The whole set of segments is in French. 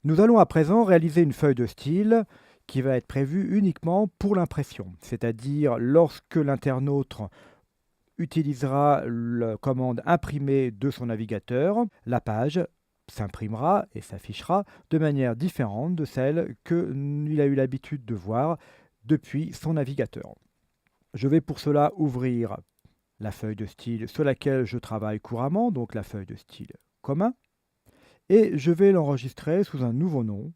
Nous allons à présent réaliser une feuille de style qui va être prévue uniquement pour l'impression, c'est-à-dire lorsque l'internaute utilisera la commande imprimer de son navigateur, la page s'imprimera et s'affichera de manière différente de celle qu'il a eu l'habitude de voir depuis son navigateur. Je vais pour cela ouvrir la feuille de style sur laquelle je travaille couramment, donc la feuille de style commun, et je vais l'enregistrer sous un nouveau nom,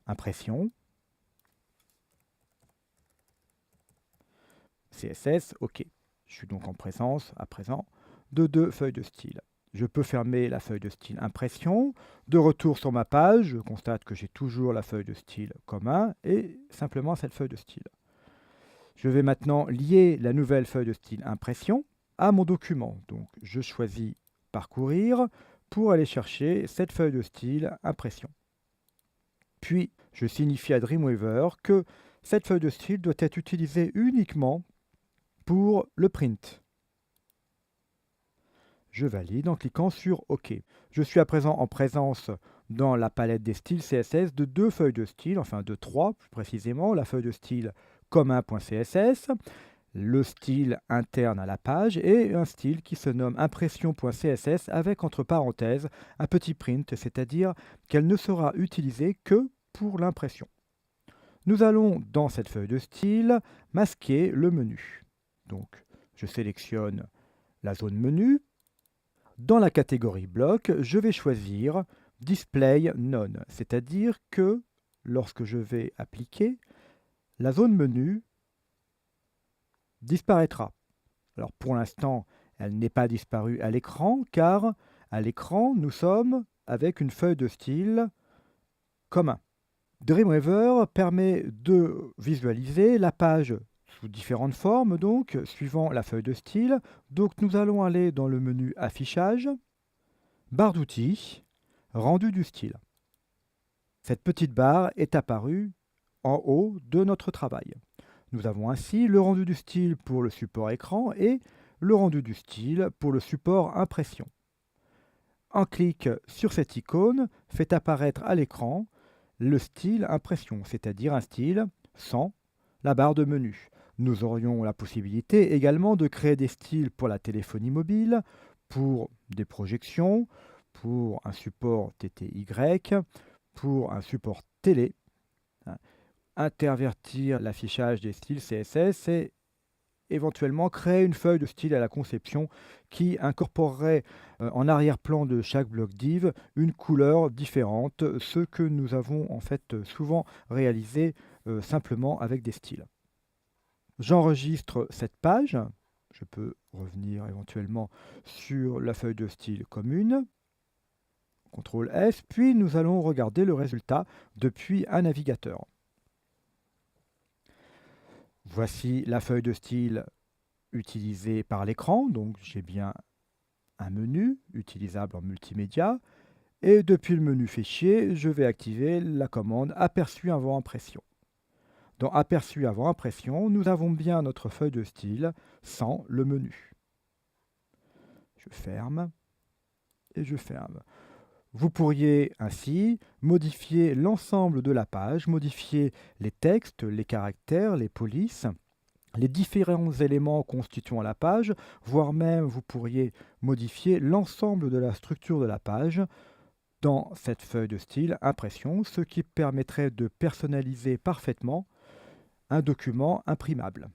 impression, CSS, OK. Je suis donc en présence, à présent, de deux feuilles de style. Je peux fermer la feuille de style impression. De retour sur ma page, je constate que j'ai toujours la feuille de style commun et simplement cette feuille de style. Je vais maintenant lier la nouvelle feuille de style impression à mon document. Donc je choisis parcourir pour aller chercher cette feuille de style impression. Puis je signifie à Dreamweaver que cette feuille de style doit être utilisée uniquement pour le print. Je valide en cliquant sur OK. Je suis à présent en présence dans la palette des styles CSS de deux feuilles de style, enfin de trois plus précisément, la feuille de style commun.css, le style interne à la page et un style qui se nomme impression.css avec entre parenthèses un petit print, c'est-à-dire qu'elle ne sera utilisée que pour l'impression. Nous allons dans cette feuille de style masquer le menu. Donc je sélectionne la zone menu. Dans la catégorie bloc, je vais choisir Display None, c'est-à-dire que lorsque je vais appliquer, la zone menu disparaîtra. Alors pour l'instant, elle n'est pas disparue à l'écran, car à l'écran, nous sommes avec une feuille de style commun. Dreamweaver permet de visualiser la page sous différentes formes, donc, suivant la feuille de style. Donc nous allons aller dans le menu Affichage, barre d'outils, rendu du style. Cette petite barre est apparue en haut de notre travail. Nous avons ainsi le rendu du style pour le support écran et le rendu du style pour le support impression. Un clic sur cette icône fait apparaître à l'écran le style impression, c'est-à-dire un style sans la barre de menu. Nous aurions la possibilité également de créer des styles pour la téléphonie mobile, pour des projections, pour un support TTY, pour un support télé, intervertir l'affichage des styles CSS et éventuellement créer une feuille de style à la conception qui incorporerait en arrière-plan de chaque bloc div une couleur différente, ce que nous avons en fait souvent réalisé simplement avec des styles. J'enregistre cette page, je peux revenir éventuellement sur la feuille de style commune, CTRL S, puis nous allons regarder le résultat depuis un navigateur. Voici la feuille de style utilisée par l'écran, donc j'ai bien un menu utilisable en multimédia, et depuis le menu fichier, je vais activer la commande aperçu avant impression. Dans aperçu avant impression, nous avons bien notre feuille de style sans le menu. Je ferme et je ferme. Vous pourriez ainsi modifier l'ensemble de la page, modifier les textes, les caractères, les polices, les différents éléments constituant la page, voire même vous pourriez modifier l'ensemble de la structure de la page dans cette feuille de style impression, ce qui permettrait de personnaliser parfaitement un document imprimable.